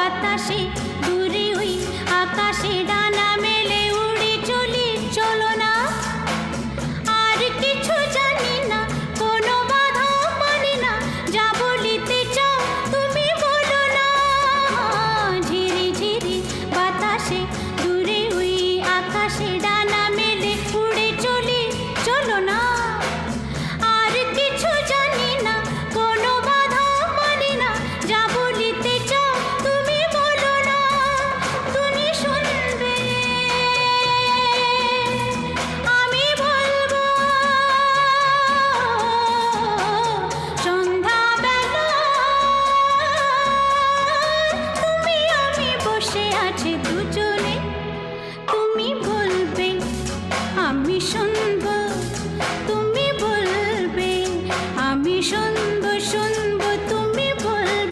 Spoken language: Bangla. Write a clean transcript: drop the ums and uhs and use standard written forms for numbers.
বাতাসে দূরে ওই আকাশে ডানা মেলে উড়ে চলি, চলো না। আর কিছু জানি না, কোনো বাধা মানি না, যা বলিতে চাও তুমি বলো না। ঝিরি ঝিরি বাতাসে দূরে ওই আকাশে ডানা মেলে উড়ে চলি, চলো না। আর কিছু জানি না, কোনো বাধা মানি না, যা বলিতে চাও তুমি বলো না। তুমি শুনবে, আমি বলবো। সন্ধ্যাবেলা তুমি আমি বসে আছি দুজন।